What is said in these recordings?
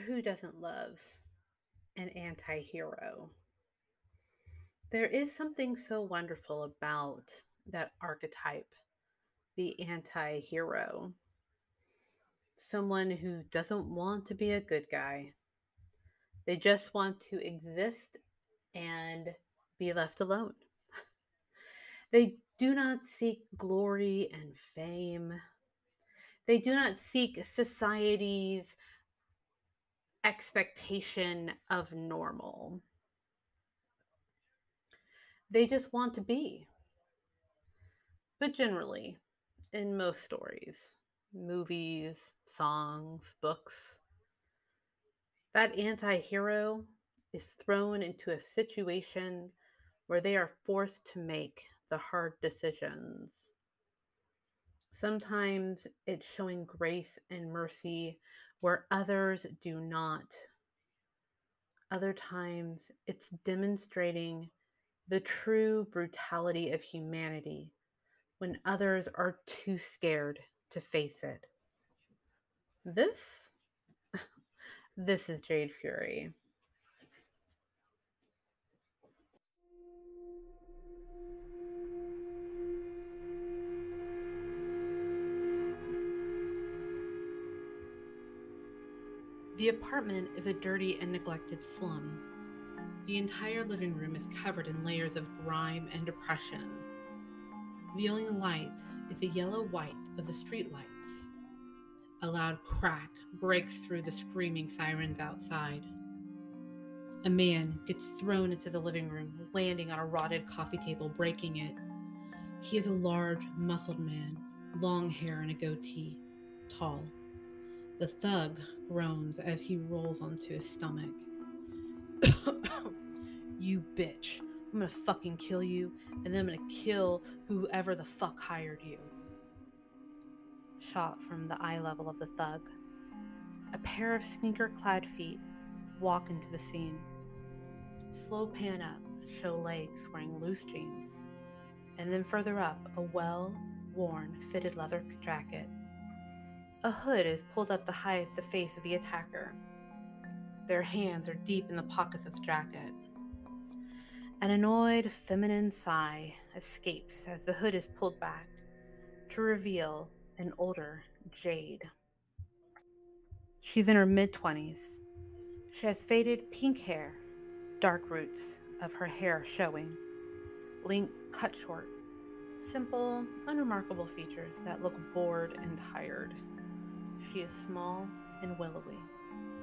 Who doesn't love an anti hero? There is something so wonderful about that archetype, the anti hero. Someone who doesn't want to be a good guy, they just want to exist and be left alone. They do not seek glory and fame. They do not seek society's expectation of normal. They just want to be. But generally, in most stories, movies, songs, books, that anti hero is thrown into a situation where they are forced to make the hard decisions. Sometimes it's showing grace and mercy where others do not. Other times it's demonstrating the true brutality of humanity when others are too scared to face it. This this is Jade Fury. The apartment is a dirty and neglected slum. The entire living room is covered in layers of grime and depression. The only light is the yellow white of the streetlights. A loud crack breaks through the screaming sirens outside. A man gets thrown into the living room, landing on a rotted coffee table, breaking it. He is a large, muscled man, long hair and a goatee, tall. The thug groans as he rolls onto his stomach. You bitch. I'm gonna fucking kill you, and then I'm gonna kill whoever the fuck hired you. Shot from the eye level of the thug. A pair of sneaker clad feet walk into the scene. Slow pan up, show legs wearing loose jeans. And then further up, a well worn fitted leather jacket. A hood is pulled up to hide the face of the attacker. Their hands are deep in the pockets of the jacket. An annoyed feminine sigh escapes as the hood is pulled back to reveal an older Jade. She's in her mid 20s. She has faded pink hair, dark roots of her hair showing, length cut short, simple, unremarkable features that look bored and tired. She is small and willowy,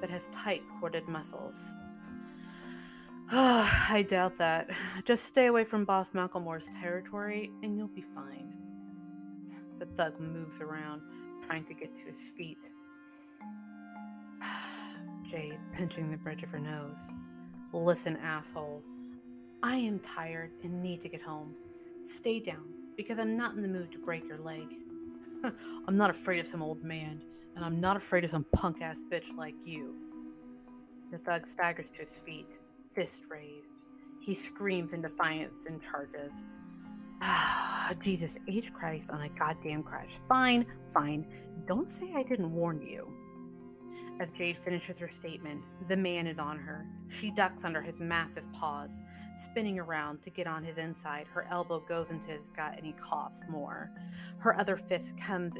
but has tight corded muscles. I doubt that. Just stay away from Boss Macklemore's territory and you'll be fine. The thug moves around, trying to get to his feet. Jade, pinching the bridge of her nose. Listen, asshole. I am tired and need to get home. Stay down, because I'm not in the mood to break your leg. I'm not afraid of some old man, and I'm not afraid of some punk ass bitch like you. The thug staggers to his feet, fist raised. He screams in defiance and charges. Ah, Jesus H. Christ on a goddamn crash. Fine, fine. Don't say I didn't warn you. As Jade finishes her statement, the man is on her. She ducks under his massive paws, spinning around to get on his inside. Her elbow goes into his gut and he coughs more. Her other fist comes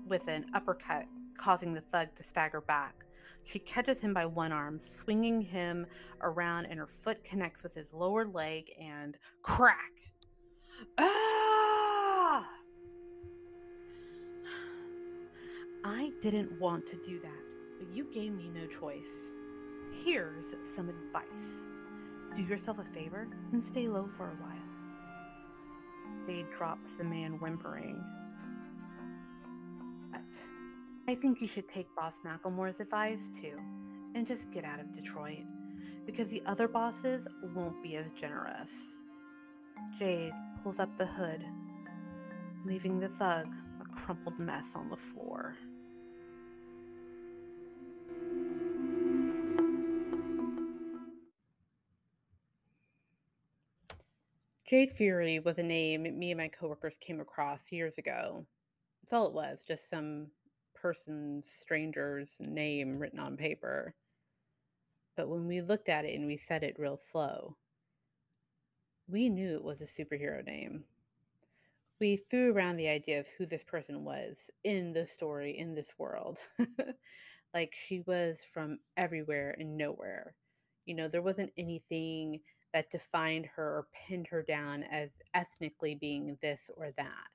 with an uppercut, causing the thug to stagger back. She catches him by one arm, swinging him around, and her foot connects with his lower leg and crack. Ah! I didn't want to do that, but you gave me no choice. Here's some advice. Do yourself a favor and stay low for a while. Jade drops the man whimpering. But I think you should take Boss Macklemore's advice too, and just get out of Detroit, because the other bosses won't be as generous. Jade pulls up the hood, leaving the thug a crumpled mess on the floor. Jade Fury was a name me and my coworkers came across years ago. That's all it was, just some person's stranger's name written on paper. But when we looked at it and we said it real slow, we knew it was a superhero name. We threw around the idea of who this person was in the story, in this world. Like she was from everywhere and nowhere. There wasn't anything that defined her or pinned her down as ethnically being this or that,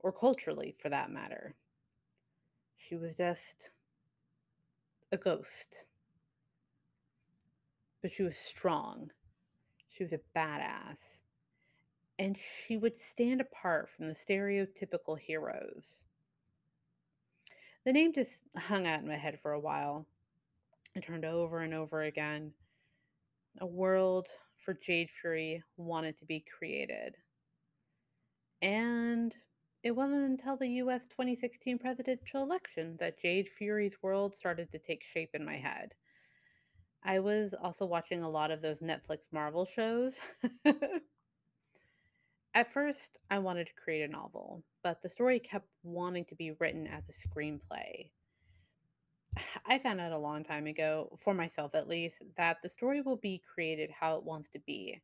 or culturally for that matter. She was just a ghost, but she was strong. She was a badass. And she would stand apart from the stereotypical heroes. The name just hung out in my head for a while. I turned over and over again. A world for Jade Fury wanted to be created. And it wasn't until the US 2016 presidential election that Jade Fury's world started to take shape in my head. I was also watching a lot of those Netflix Marvel shows. At first, I wanted to create a novel, but the story kept wanting to be written as a screenplay. I found out a long time ago, for myself at least, that the story will be created how it wants to be.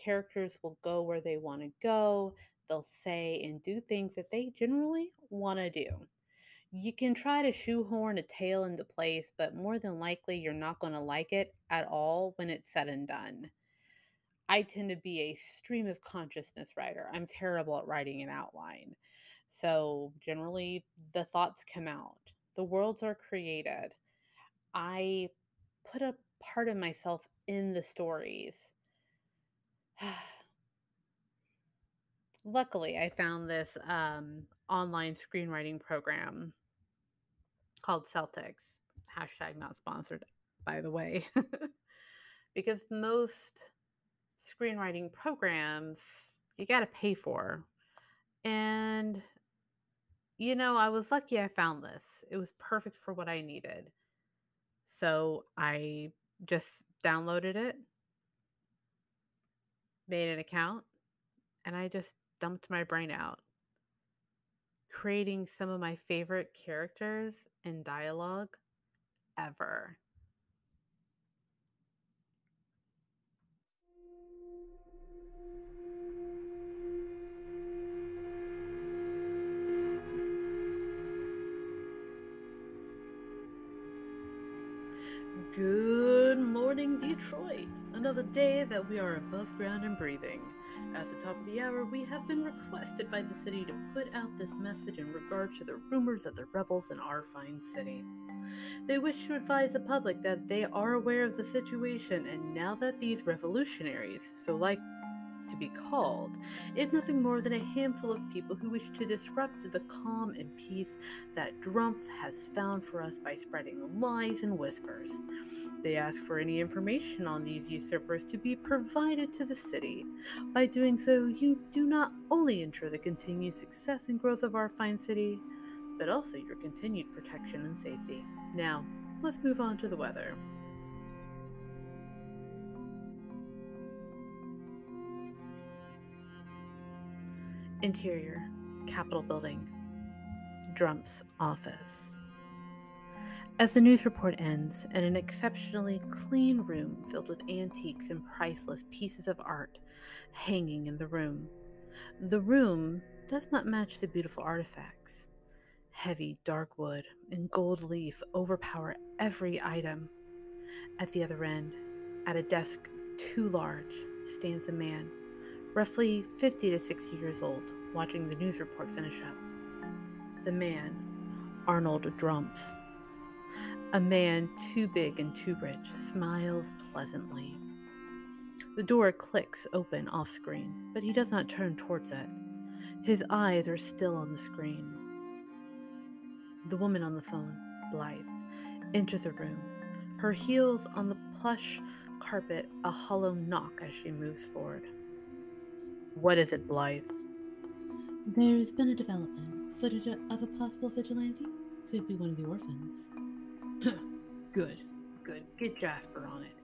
Characters will go where they want to go, they'll say and do things that they generally want to do. You can try to shoehorn a tale into place, but more than likely, you're not going to like it at all when it's said and done. I tend to be a stream of consciousness writer. I'm terrible at writing an outline. So generally, the thoughts come out, the worlds are created. I put a part of myself in the stories. Luckily, I found this online screenwriting program called Celtics. Hashtag not sponsored, by the way. Because most screenwriting programs you got to pay for. And, I was lucky I found this. It was perfect for what I needed. So I just downloaded it, made an account, and I just dumped my brain out, creating some of my favorite characters and dialogue ever. Good morning, Detroit. Another day that we are above ground and breathing. At the top of the hour, we have been requested by the city to put out this message in regard to the rumors of the rebels in our fine city. They wish to advise the public that they are aware of the situation, and now that these revolutionaries, so like to be called, is nothing more than a handful of people who wish to disrupt the calm and peace that Drumpf has found for us by spreading lies and whispers. They ask for any information on these usurpers to be provided to the city. By doing so, you do not only ensure the continued success and growth of our fine city, but also your continued protection and safety. Now, let's move on to the weather. Interior, Capitol Building, Drumpf's office. As the news report ends, in an exceptionally clean room filled with antiques and priceless pieces of art hanging in the room does not match the beautiful artifacts. Heavy dark wood and gold leaf overpower every item. At the other end, at a desk too large, stands a man, roughly 50 to 60 years old, watching the news report finish up. The man, Arnold Drumpf. A man too big and too rich, smiles pleasantly. The door clicks open off screen, but he does not turn towards it. His eyes are still on the screen. The woman on the phone, Blythe, enters the room, her heels on the plush carpet, a hollow knock as she moves forward. What is it, Blythe? There's been a development. Footage of a possible vigilante? Could be one of the orphans. Good. Get Jasper on it.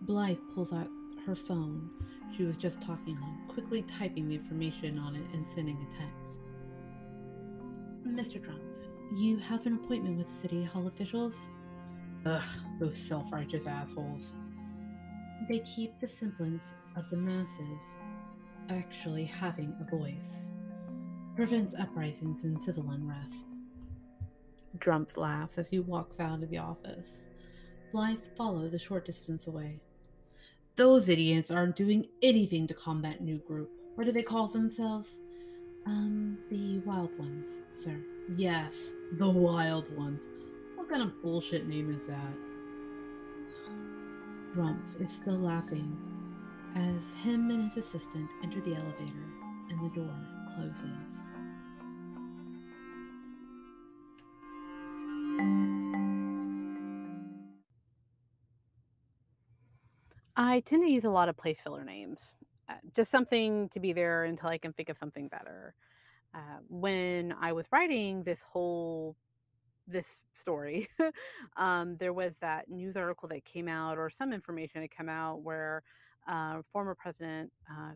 Blythe pulls out her phone she was just talking on, quickly typing the information on it and sending a text. Mr. Trump, you have an appointment with City Hall officials. Ugh, those self righteous assholes. They keep the semblance of the masses actually having a voice. Prevents uprisings and civil unrest. Drumpf laughs as he walks out of the office. Blythe follows a short distance away. Those idiots aren't doing anything to calm that new group. What do they call themselves? The Wild Ones, sir. Yes, the wild ones. What kind of bullshit name is that? Rumpf is still laughing as him and his assistant enter the elevator and the door closes. I tend to use a lot of place filler names. Just something to be there until I can think of something better. When I was writing this story, there was that news article that came out, or some information had come out, where former President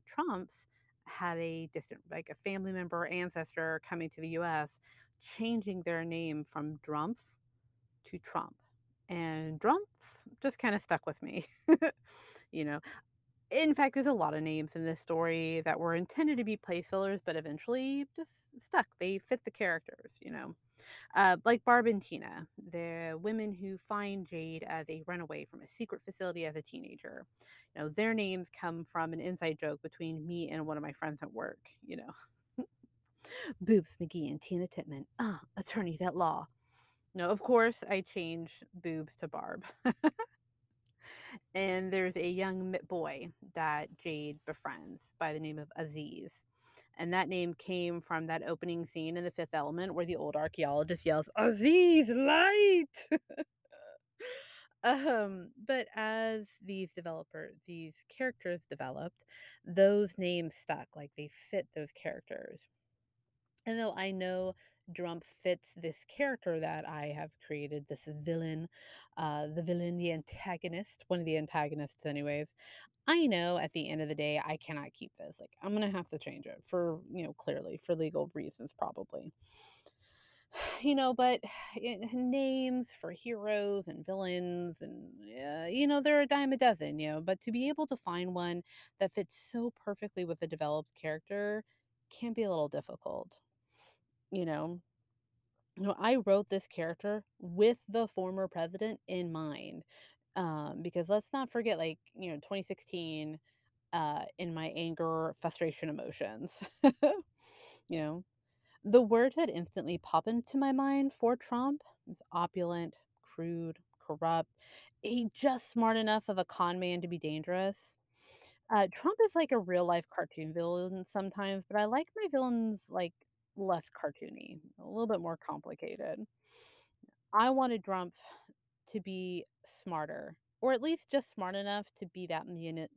Trump's had a distant, like a family member, ancestor coming to the U.S., changing their name from Drumpf to Trump. And Drumpf just kind of stuck with me. you know, in fact, there's a lot of names in this story that were intended to be place fillers, but eventually just stuck. They fit the characters. Like Barb and Tina, the women who find Jade as a runaway from a secret facility as a teenager. Their names come from an inside joke between me and one of my friends at work. Boobs McGee and Tina Titman, attorneys at law. No, of course, I changed boobs to Barb. And there's a young boy that Jade befriends by the name of Aziz. And that name came from that opening scene in The Fifth Element where the old archaeologist yells, Aziz, light! But as these characters developed, those names stuck. Like they fit those characters. And though I know Drump fits this character that I have created, this villain, the antagonist, one of the antagonists, anyways, I know at the end of the day, I cannot keep this. Like, I'm going to have to change it for, clearly for legal reasons, probably. But names for heroes and villains, and, they're a dime a dozen. But to be able to find one that fits so perfectly with a developed character can be a little difficult you know I wrote this character with the former president in mind, because let's not forget, like, 2016, in my anger, frustration, emotions. you know the words that instantly pop into my mind for Trump is opulent, crude, corrupt. He just smart enough of a con man to be dangerous. Trump is like a real life cartoon villain sometimes, but I like my villains like less cartoony, a little bit more complicated. I wanted Trump to be smarter, or at least just smart enough to be that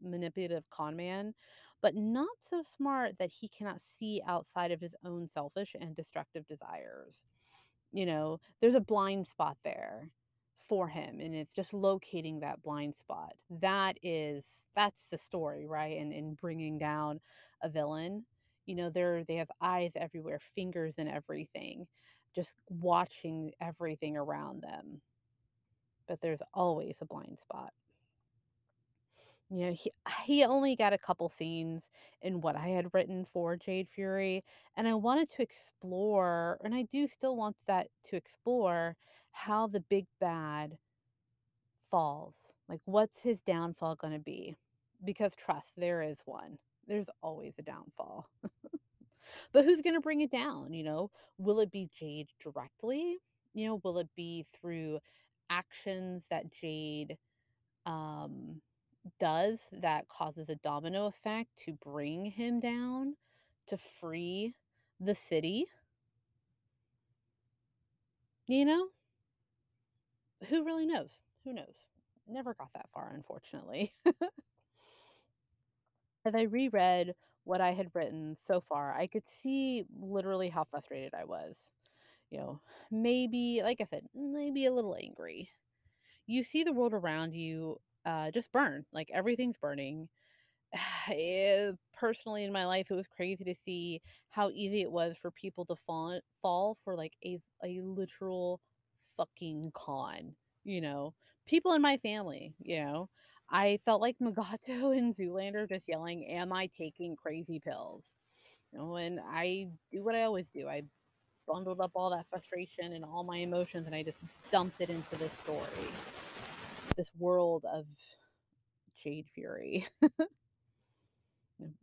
manipulative con man, but not so smart that he cannot see outside of his own selfish and destructive desires. There's a blind spot there for him, and it's just locating that blind spot. That's the story, right? And in bringing down a villain, they have eyes everywhere, fingers and everything, just watching everything around them, but there's always a blind spot. He only got a couple scenes in what I had written for Jade Fury, and I wanted to explore, and I do still want that to explore how the big bad falls. Like, what's his downfall going to be? Because trust, there is one. There's always a downfall. But who's going to bring it down? Will it be Jade directly? Will it be through actions that Jade um does that causes a domino effect to bring him down, to free the city? You know? Who really knows? Who knows? Never got that far, unfortunately. As I reread what I had written so far, I could see literally how frustrated I was. You know, maybe, like I said, maybe a little angry. You see the world around you just burn, like everything's burning. personally in my life, it was crazy to see how easy it was for people to fall for like a literal fucking con, you know. People in my family, you know. I felt like Magato and Zoolander just yelling, "Am I taking crazy pills?" You know, and I do what I always do. I bundled up all that frustration and all my emotions and I just dumped it into this story, this world of Jade Fury.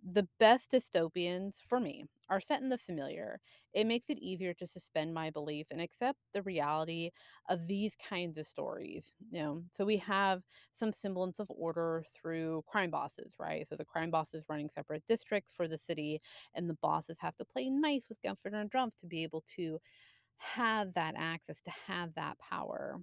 The best dystopians, for me, are set in the familiar. It makes it easier to suspend my belief and accept the reality of these kinds of stories. You know, so we have some semblance of order through crime bosses, right? So the crime bosses running separate districts for the city, and the bosses have to play nice with Governor Trump to be able to have that access, to have that power.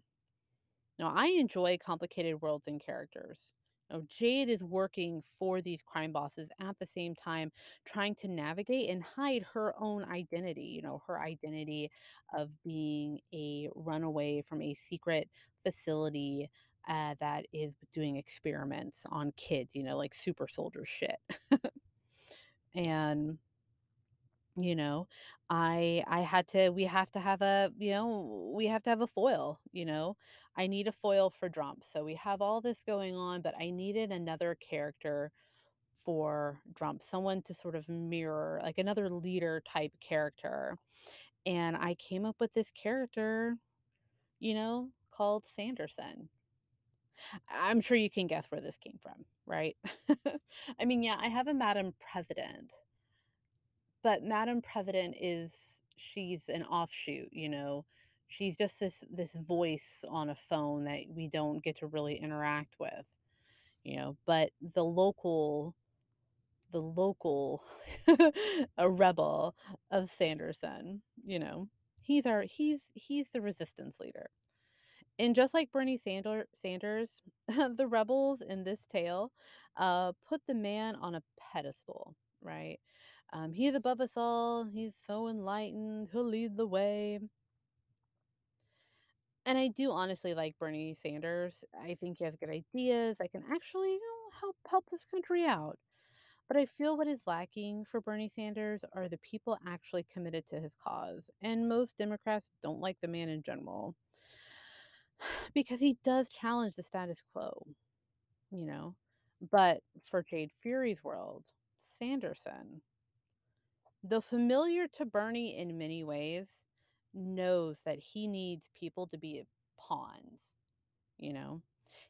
Now, I enjoy complicated worlds and characters. Now, Jade is working for these crime bosses at the same time, trying to navigate and hide her own identity. You know, her identity of being a runaway from a secret facility that is doing experiments on kids, you know, like super soldier shit. And you know, I had to we have to have a, we have to have a foil, you know. I need a foil for Trump. So we have all this going on, but I needed another character for Trump, someone to sort of mirror, like another leader type character. And I came up with this character, you know, called Sanderson. I'm sure you can guess where this came from, right? I mean, yeah, I have a Madam President. But Madam President is she's an offshoot, you know? She's just this voice on a phone that we don't get to really interact with, you know? But the local a rebel of Sanderson, you know? He's the resistance leader. And just like Sanders, the rebels in this tale put the man on a pedestal, right? He's above us all. He's so enlightened. He'll lead the way. And I do honestly like Bernie Sanders. I think he has good ideas. I can actually, help this country out. But I feel what is lacking for Bernie Sanders are the people actually committed to his cause. And most Democrats don't like the man in general because he does challenge the status quo, you know. But for Jade Fury's world, Sanderson, though familiar to Bernie in many ways, knows that he needs people to be pawns, you know.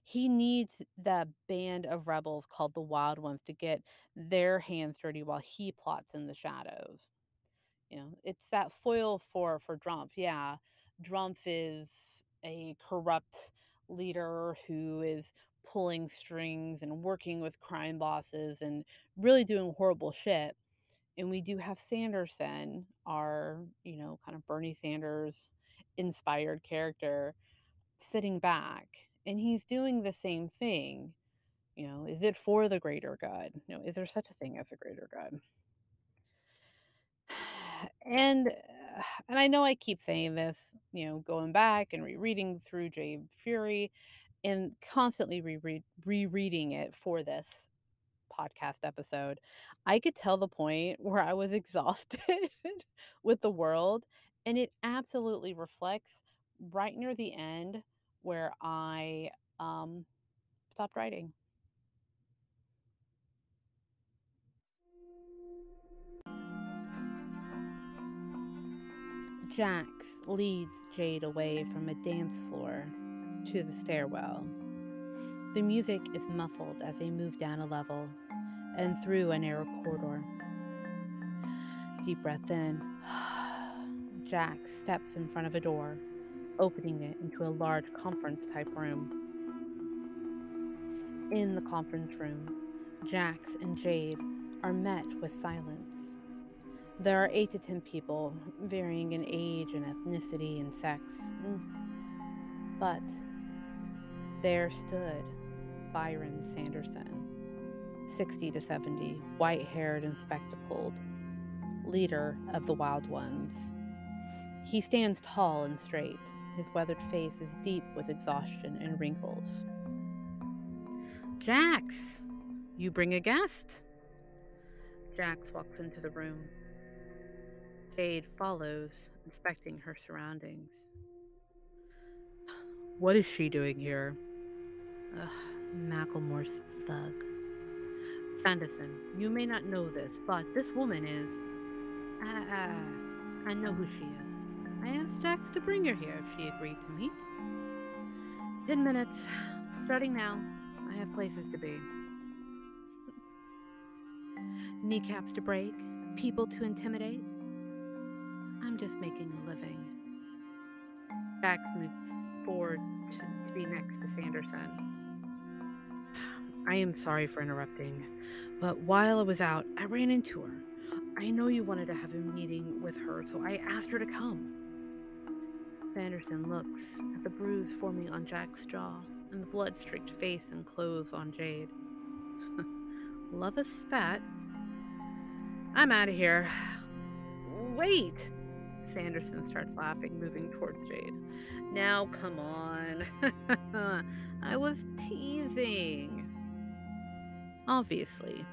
He needs the band of rebels called the Wild Ones to get their hands dirty while he plots in the shadows. You know, it's that foil for Drumpf. Yeah, Drumpf is a corrupt leader who is pulling strings and working with crime bosses and really doing horrible shit. And we do have Sanderson, our, kind of Bernie Sanders inspired character, sitting back and he's doing the same thing. You know, is it for the greater good? You know, is there such a thing as a greater good? And I know I keep saying this, going back and rereading through Jade Fury and constantly rereading it for this podcast episode. I could tell the point where I was exhausted with the world, and it absolutely reflects right near the end where I stopped writing. Jax leads Jade away from a dance floor to the stairwell. The music is muffled as they move down a level and through a narrow corridor. Deep breath in. Jax steps in front of a door, opening it into a large conference type room. In the conference room, Jax and Jade are met with silence. There are 8 to 10 people, varying in age and ethnicity and sex. But there stood Byron Sanderson, 60 to 70, white haired and spectacled, leader of the Wild Ones. He stands tall and straight. His weathered face is deep with exhaustion and wrinkles. Jax! You bring a guest. Jax walks into the room. Jade follows, inspecting her surroundings. What is she doing here? Macklemore's thug. Sanderson, you may not know this, but this woman is... I know who she is. I asked Jax to bring her here if she agreed to meet. 10 minutes. Starting now. I have places to be. Kneecaps to break, people to intimidate. I'm just making a living. Jax moves forward to be next to Sanderson. I am sorry for interrupting, but while I was out, I ran into her. I know you wanted to have a meeting with her, so I asked her to come. Sanderson looks at the bruise forming on Jack's jaw and the blood-streaked face and clothes on Jade. Love a spat. I'm out of here. Wait! Sanderson starts laughing, moving towards Jade. Now, come on. I was teasing. Obviously,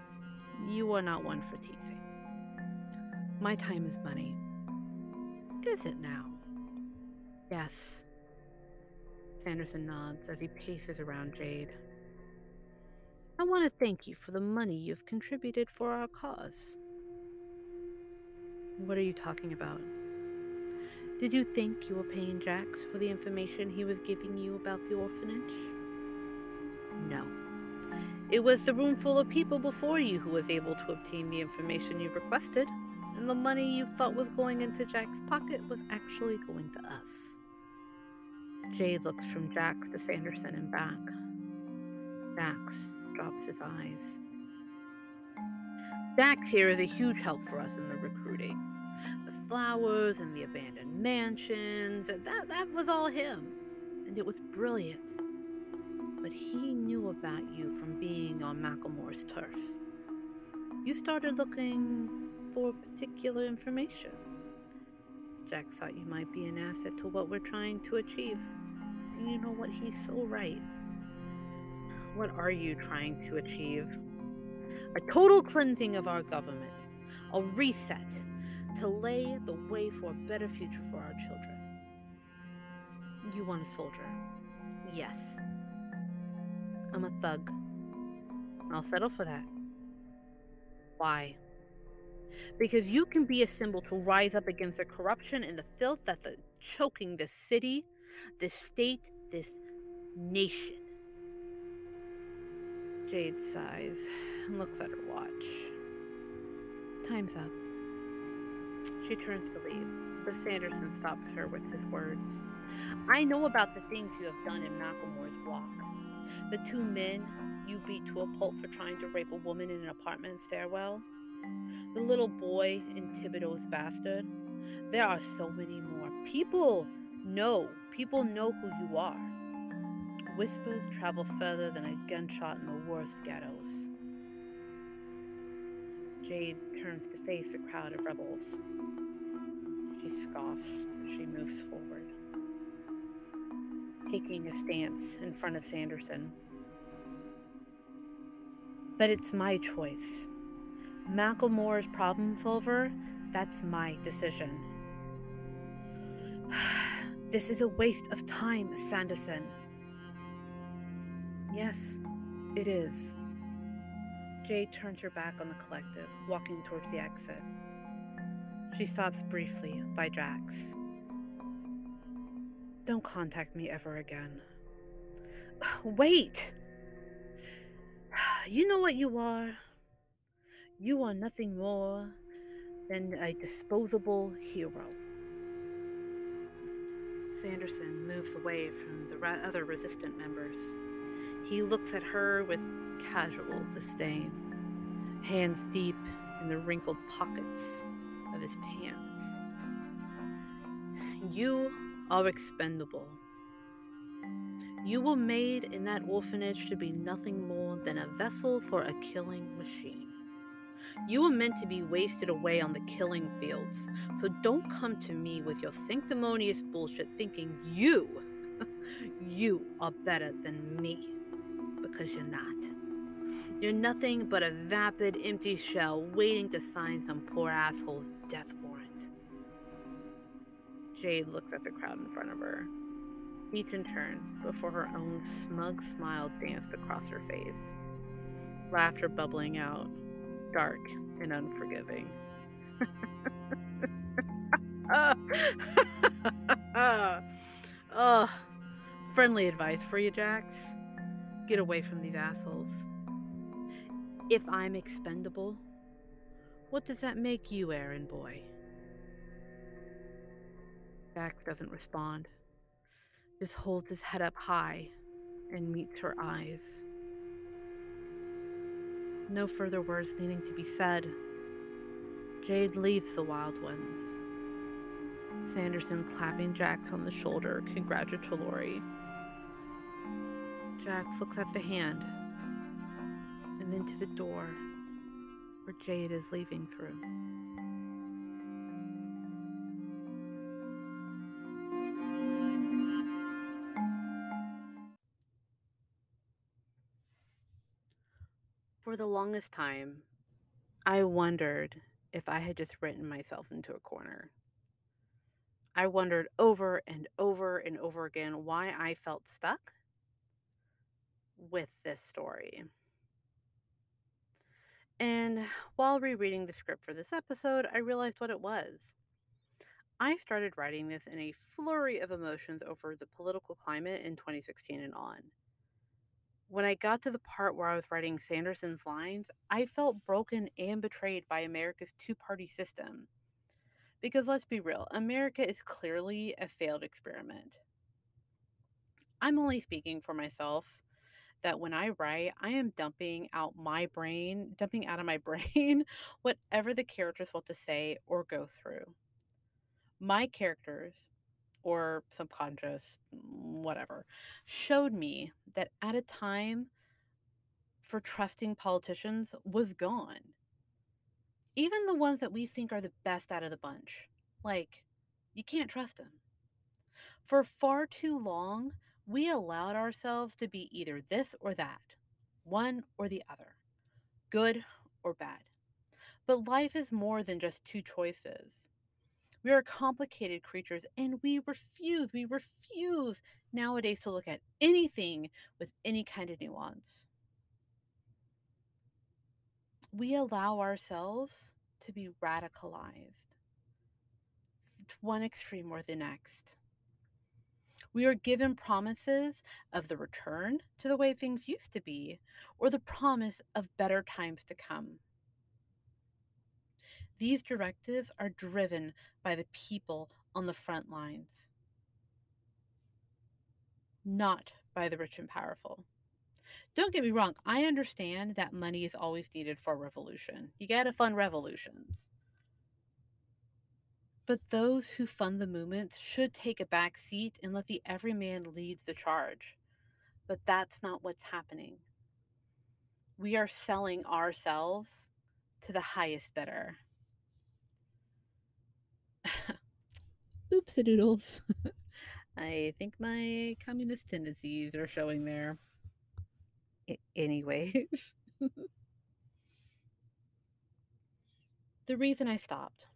you are not one for teasing. My time is money. Is it now? Yes. Sanderson nods as he paces around Jade. I want to thank you for the money you've contributed for our cause. What are you talking about? Did you think you were paying Jax for the information he was giving you about the orphanage? No. It was the room full of people before you who was able to obtain the information you requested, and the money you thought was going into Jack's pocket was actually going to us. Jade looks from Jax to Sanderson and back. Jax drops his eyes. Jax here is a huge help for us in the recruiting. The flowers and the abandoned mansions, that was all him. And it was brilliant. But he knew about you from being on Macklemore's turf. You started looking for particular information. Jax thought you might be an asset to what we're trying to achieve. And you know what? He's so right. What are you trying to achieve? A total cleansing of our government. A reset to lay the way for a better future for our children. You want a soldier? Yes. I'm a thug. I'll settle for that. Why? Because you can be a symbol to rise up against the corruption and the filth that's choking this city, this state, this nation. Jade sighs and looks at her watch. Time's up. She turns to leave, but Sanderson stops her with his words. I know about the things you have done in Macklemore's block. The 2 men you beat to a pulp for trying to rape a woman in an apartment stairwell. The little boy in Thibodeau's bastard. There are so many more. People know who you are. Whispers travel further than a gunshot in the worst ghettos. Jade turns to face the crowd of rebels. She scoffs as she moves forward, taking a stance in front of Sanderson. But it's my choice. Macklemore's problem solver, that's my decision. This is a waste of time, Sanderson. Yes, it is. Jade turns her back on the collective, walking towards the exit. She stops briefly by Jax. Don't contact me ever again. Wait! You know what you are? You are nothing more than a disposable hero. Sanderson moves away from the other resistant members. He looks at her with casual disdain, hands deep in the wrinkled pockets of his pants. You are expendable. You were made in that orphanage to be nothing more than a vessel for a killing machine. You were meant to be wasted away on the killing fields, so don't come to me with your sanctimonious bullshit thinking you are better than me, because you're not. You're nothing but a vapid, empty shell waiting to sign some poor asshole's death warrant. Jade looked at the crowd in front of her, each in turn, before her own smug smile danced across her face, laughter bubbling out, dark and unforgiving. Ugh. Friendly advice for you, Jax. Get away from these assholes. If I'm expendable, what does that make you, errand boy? Jax doesn't respond, just holds his head up high and meets her eyes. No further words needing to be said, Jade leaves the Wild Ones. Sanderson clapping Jax on the shoulder congratulatory. Jax looks at the hand and then to the door where Jade is leaving through. For the longest time, I wondered if I had just written myself into a corner. I wondered over and over and over again why I felt stuck with this story. And while rereading the script for this episode, I realized what it was. I started writing this in a flurry of emotions over the political climate in 2016 and on. When I got to the part where I was writing Sanderson's lines, I felt broken and betrayed by America's two-party system. Because let's be real, America is clearly a failed experiment. I'm only speaking for myself that when I write, I am dumping out of my brain whatever the characters want to say or go through. My characters, or subconscious, whatever, showed me that at a time for trusting politicians was gone. Even the ones that we think are the best out of the bunch. Like, you can't trust them. For far too long, we allowed ourselves to be either this or that, one or the other, good or bad. But life is more than just two choices. We are complicated creatures and we refuse nowadays to look at anything with any kind of nuance. We allow ourselves to be radicalized to one extreme or the next. We are given promises of the return to the way things used to be, or the promise of better times to come. These directives are driven by the people on the front lines, not by the rich and powerful. Don't get me wrong, I understand that money is always needed for a revolution. You gotta fund revolutions. But those who fund the movements should take a back seat and let the everyman lead the charge. But that's not what's happening. We are selling ourselves to the highest bidder. Oopsie doodles. I think my communist tendencies are showing there. Anyways. The reason I stopped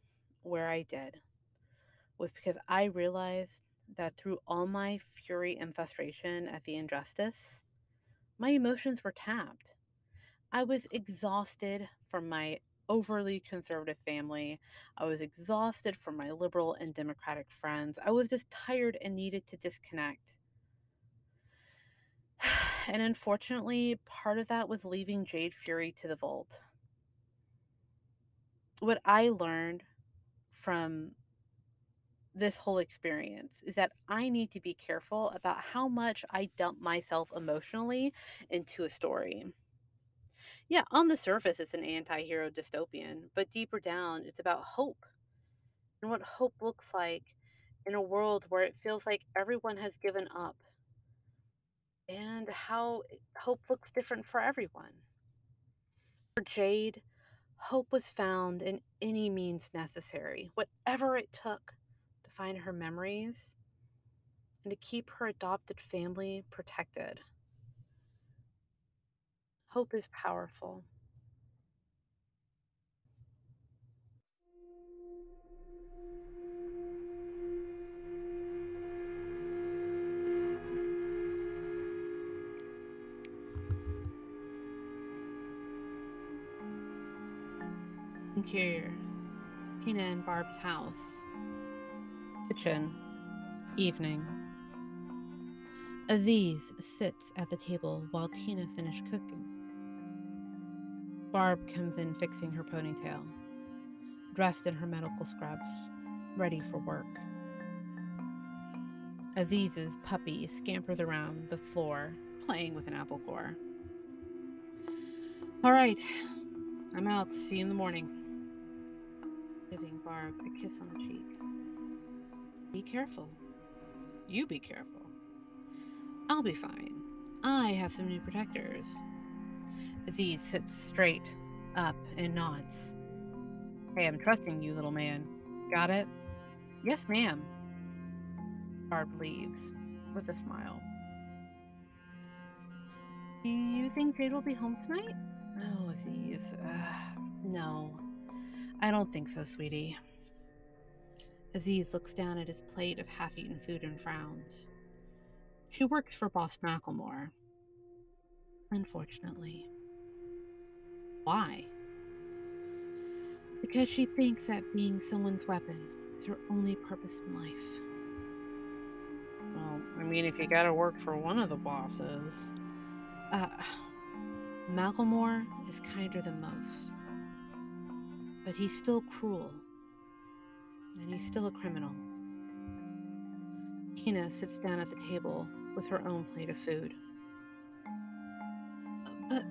where I did was because I realized that through all my fury and frustration at the injustice, my emotions were tapped. I was exhausted from my overly conservative family. I was exhausted from my liberal and democratic friends. I was just tired and needed to disconnect. And unfortunately, part of that was leaving Jade Fury to the vault. What I learned from this whole experience is that I need to be careful about how much I dump myself emotionally into a story. Yeah, on the surface, it's an anti hero dystopian, but deeper down, it's about hope and what hope looks like in a world where it feels like everyone has given up and how hope looks different for everyone. For Jade, hope was found in any means necessary, whatever it took to find her memories and to keep her adopted family protected. Hope is powerful. Interior, Tina and Barb's house. Kitchen, evening. Aziz sits at the table while Tina finishes cooking. Barb comes in fixing her ponytail, dressed in her medical scrubs, ready for work. Aziz's puppy scampers around the floor, playing with an apple core. All right, I'm out. See you in the morning. Giving Barb a kiss on the cheek. Be careful. You be careful. I'll be fine. I have some new protectors. Aziz sits straight up and nods. Hey, I'm trusting you, little man. Got it? Yes, ma'am. Barb leaves with a smile. Do you think Jade will be home tonight? Oh, Aziz. No, I don't think so, sweetie. Aziz looks down at his plate of half-eaten food and frowns. She works for Boss Macklemore. Unfortunately. Why? Because she thinks that being someone's weapon is her only purpose in life. Well, I mean, if you gotta work for one of the bosses. Macklemore is kinder than most. But he's still cruel. And he's still a criminal. Tina sits down at the table with her own plate of food.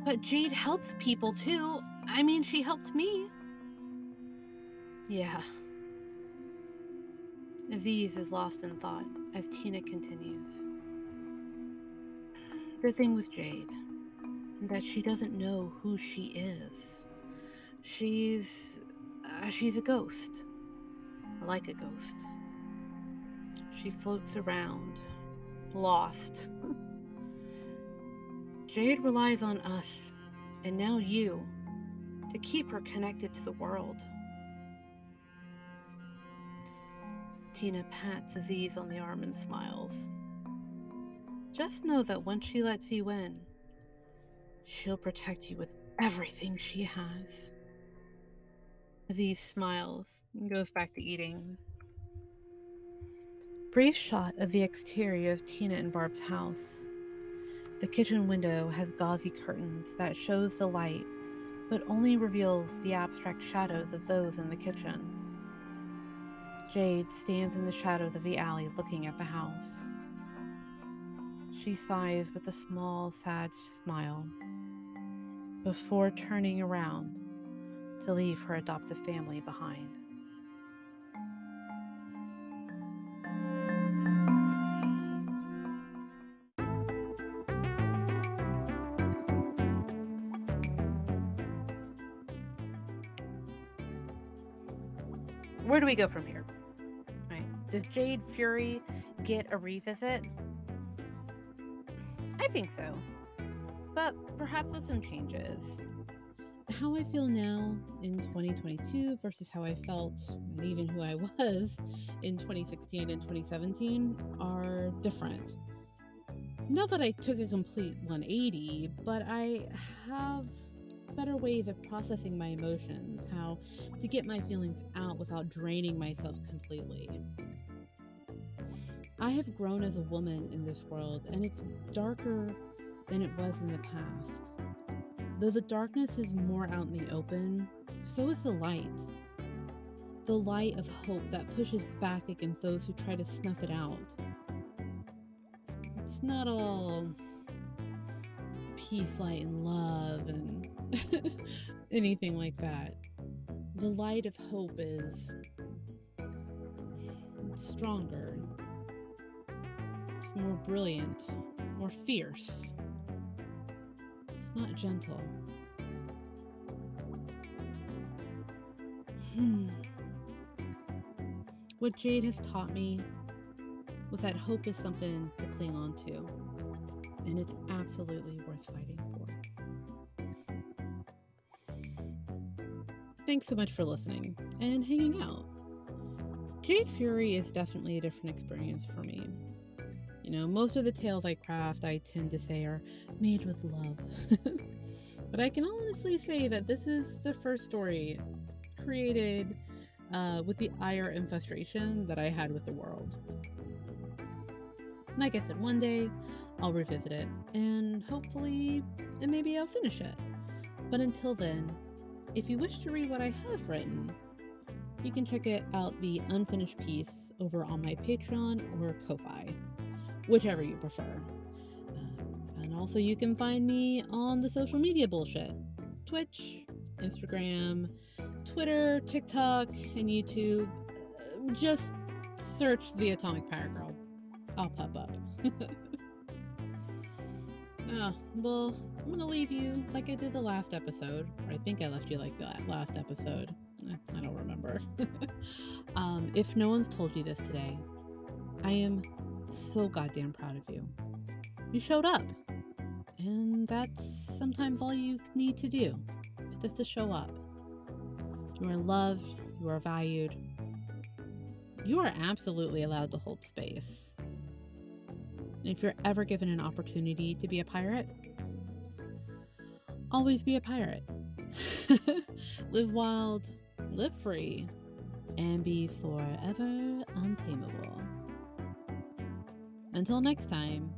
But Jade helps people too. I mean, she helped me. Yeah. Aziz is lost in thought as Tina continues. The thing with Jade, that she doesn't know who she is. She's a ghost. Like a ghost. She floats around, lost. Jade relies on us, and now you, to keep her connected to the world. Tina pats Aziz on the arm and smiles. Just know that once she lets you in, she'll protect you with everything she has. Aziz smiles and goes back to eating. Brief shot of the exterior of Tina and Barb's house. The kitchen window has gauzy curtains that shows the light, but only reveals the abstract shadows of those in the kitchen. Jade stands in the shadows of the alley looking at the house. She sighs with a small, sad smile before turning around to leave her adoptive family behind. Where do we go from here? Right. Does Jade Fury get a revisit? I think so. But perhaps with some changes. How I feel now in 2022 versus how I felt and even who I was in 2016 and 2017 are different. Not that I took a complete 180, but I have better ways of processing my emotions, how to get my feelings out without draining myself completely. I have grown as a woman in this world, and it's darker than it was in the past. Though the darkness is more out in the open, so is the light. The light of hope that pushes back against those who try to snuff it out. It's not all peace, light, and love and anything like that. The light of hope is stronger. It's more brilliant, more fierce. It's not gentle. What Jade has taught me was that hope is something to cling on to, and it's absolutely worth fighting for. thanks so much for listening and hanging out. Jade Fury is definitely a different experience for me. You know, most of the tales I craft, I tend to say, are made with love. But I can honestly say that this is the first story created with the ire and frustration that I had with the world. Like I said, one day I'll revisit it and hopefully, and maybe I'll finish it. But until then, if you wish to read what I have written, you can check it out the unfinished piece over on my Patreon or Ko-Fi, whichever you prefer. And also you can find me on the social media bullshit. Twitch, Instagram, Twitter, TikTok, and YouTube. Just search the Atomic Power Girl. I'll pop up. Well, I'm gonna leave you like I did the last episode. Or I think I left you like that last episode. I don't remember. If no one's told you this today, I am so goddamn proud of you. You showed up. And that's sometimes all you need to do, is just to show up. You are loved, you are valued. You are absolutely allowed to hold space. And if you're ever given an opportunity to be a pirate, always be a pirate. Live wild, live free, and be forever untamable. Until next time,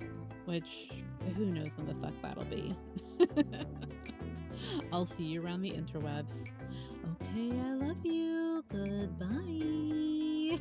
which who knows when the fuck that'll be. I'll see you around the interwebs. Okay, I love you. Goodbye.